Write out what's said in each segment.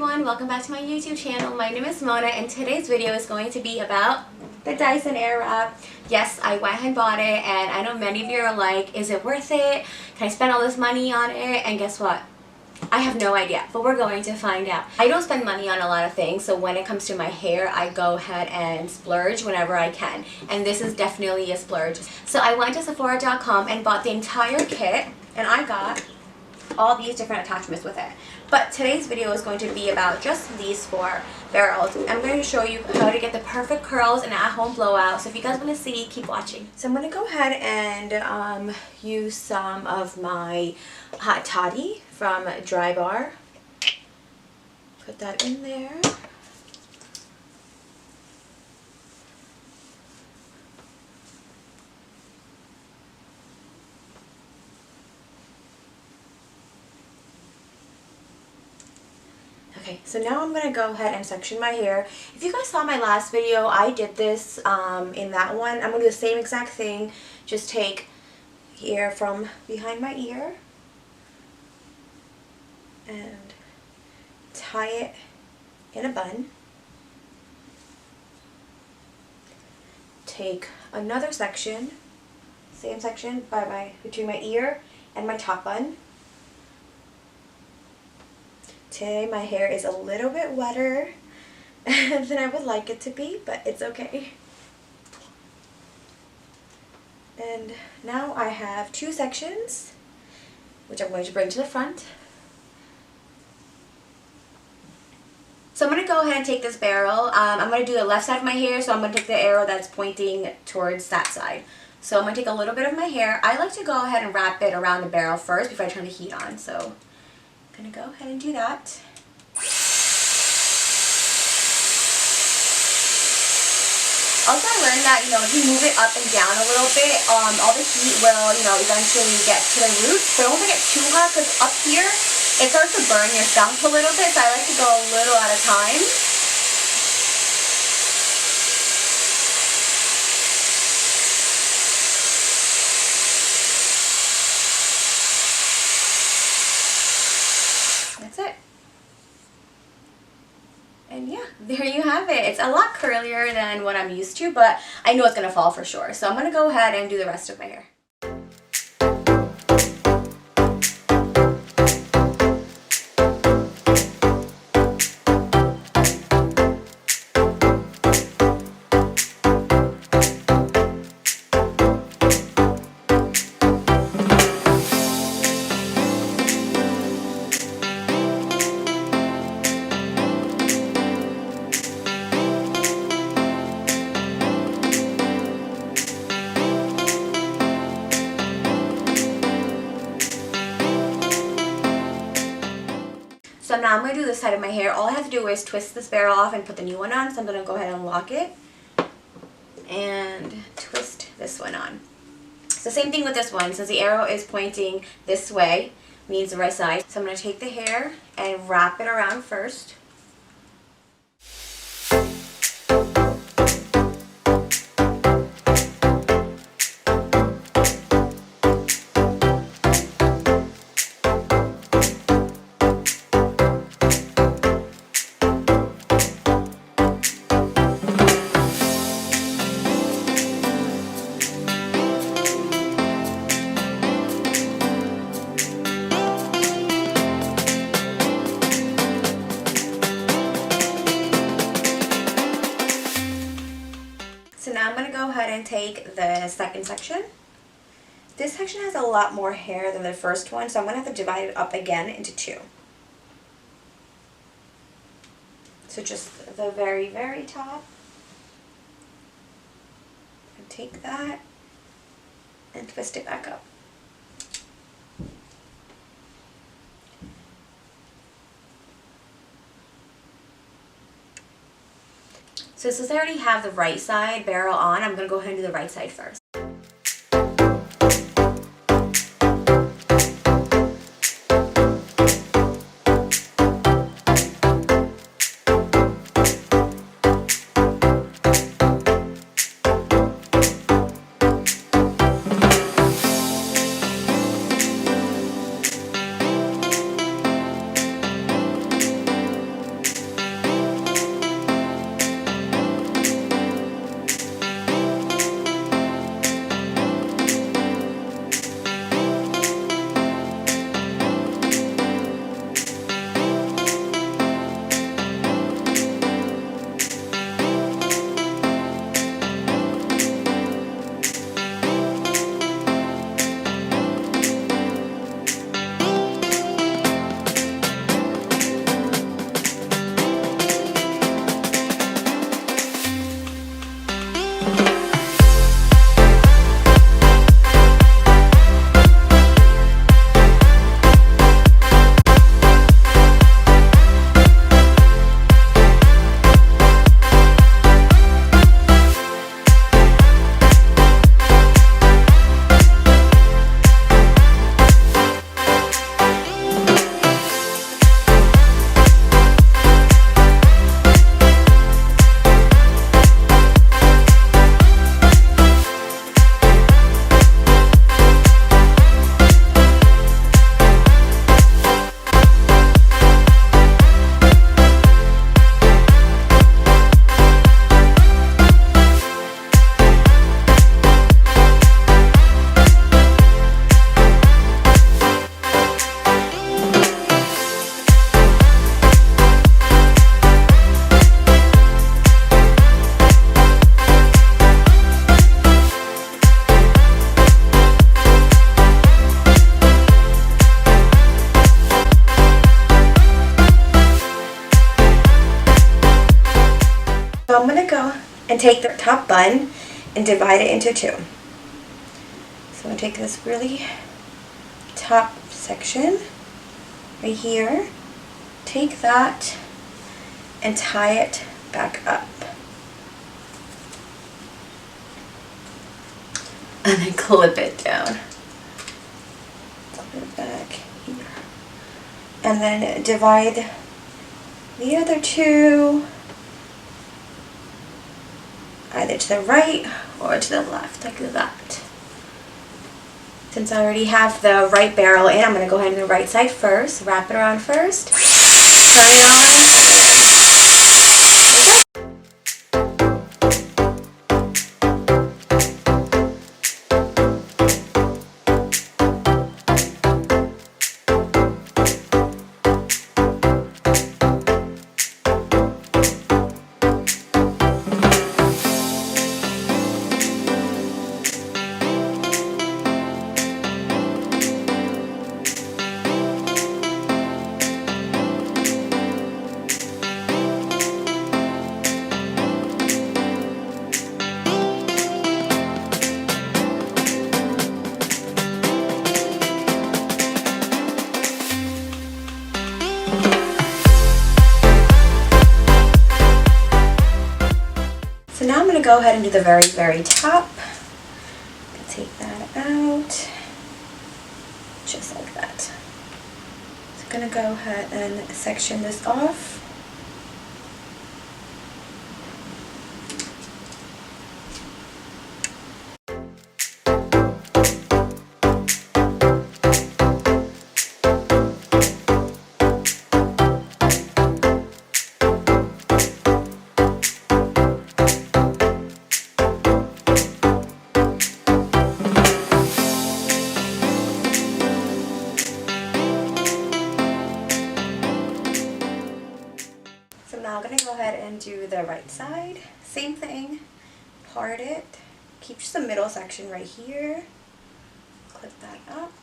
everyone, welcome back to my YouTube channel. My name is Mona and today's video is going to be about the Dyson Airwrap. Yes, I went ahead and bought it and I know many of you are like, is it worth it? Can I spend all this money on it? And guess what? I have no idea, but we're going to find out. I don't spend money on a lot of things, so when it comes to my hair, I go ahead and splurge whenever I can. And this is definitely a splurge. So I went to Sephora.com and bought the entire kit, and I got all these different attachments with it. But today's video is going to be about just these 4 barrels. I'm going to show you how to get the perfect curls and at-home blowout. So if you guys want to see, keep watching. So I'm going to go ahead and use some of my hot toddy from Dry Bar. Put that in there. Okay, so now I'm going to go ahead and section my hair. If you guys saw my last video, I did this in that one. I'm going to do the same exact thing. Just take hair from behind my ear and tie it in a bun. Take another section, same section between my ear and my top bun. Today my hair is a little bit wetter than I would like it to be, but it's okay. And now I have 2 sections, which I'm going to bring to the front. So I'm going to go ahead and take this barrel. I'm going to do the left side of my hair, so I'm going to take the arrow that's pointing towards that side. So I'm going to take a little bit of my hair. I like to go ahead and wrap it around the barrel first before I turn the heat on. So I'm going to go ahead and do that. Also, I learned that, if you move it up and down a little bit, all the heat will, eventually get to the roots. But don't want to get too hot because up here, it starts to burn your scalp a little bit. So I like to go a little at a time. That's it. And yeah, there you have it. It's a lot curlier than what I'm used to, but I know it's going to fall for sure. So I'm going to go ahead and do the rest of my hair. So now I'm going to do this side of my hair. All I have to do is twist this barrel off and put the new one on. So I'm going to go ahead and lock it and twist this one on. So same thing with this one. Since the arrow is pointing this way, means the right side. So I'm going to take the hair and wrap it around first. So now I'm going to go ahead and take the second section. This section has a lot more hair than the first one, so I'm going to have to divide it up again into 2. So just the very, very top. And take that and twist it back up. So since I already have the right side barrel on, I'm going to go ahead and do the right side first. So I'm going to go and take the top bun and divide it into two. So I'm going to take this really top section right here, take that and tie it back up. And then clip it down. Clip it back here. And then divide the other two either to the right or to the left, like that. Since I already have the right barrel in, I'm going to go ahead and do the right side first, wrap it around first, turn it on. So now I'm going to go ahead and do the very, very top. Take that out, just like that. So I'm going to go ahead and section this off. Now I'm going to go ahead and do the right side. Same thing. Part it. Keep just the middle section right here. Clip that up.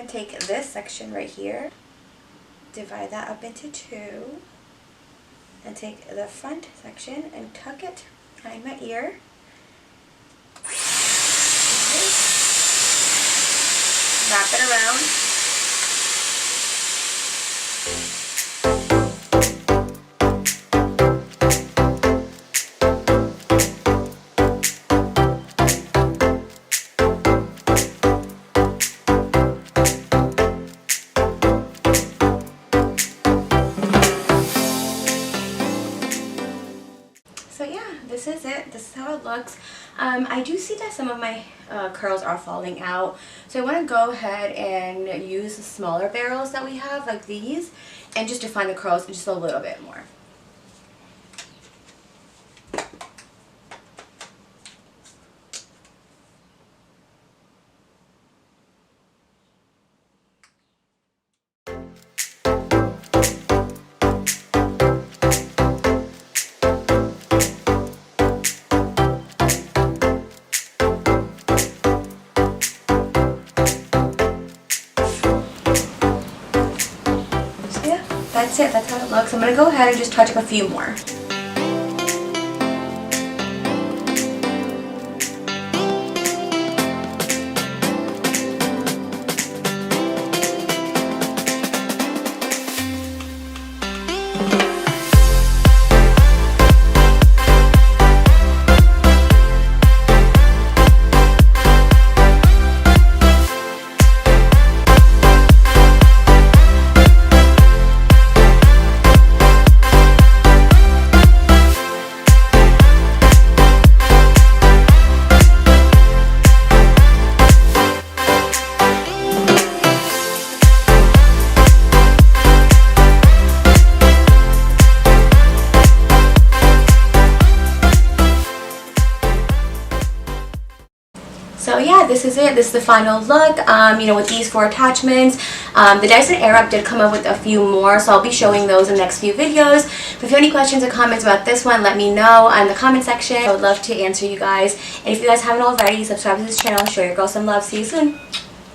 Take this section right here, divide that up into two, and take the front section and tuck it behind my ear. Wrap it around. So yeah, this is it. This is how it looks. I do see that some of my curls are falling out. So I want to go ahead and use the smaller barrels that we have, like these, and just define the curls just a little bit more. That's it. That's how it looks. I'm going to go ahead and just touch up a few more. this is it. This is the final look, you know, with these 4 attachments. The Dyson Airwrap did come up with a few more, so I'll be showing those in the next few videos. But if you have any questions or comments about this one, let me know in the comment section. I would love to answer you guys. And if you guys haven't already, subscribe to this channel, show your girl some love. See you soon.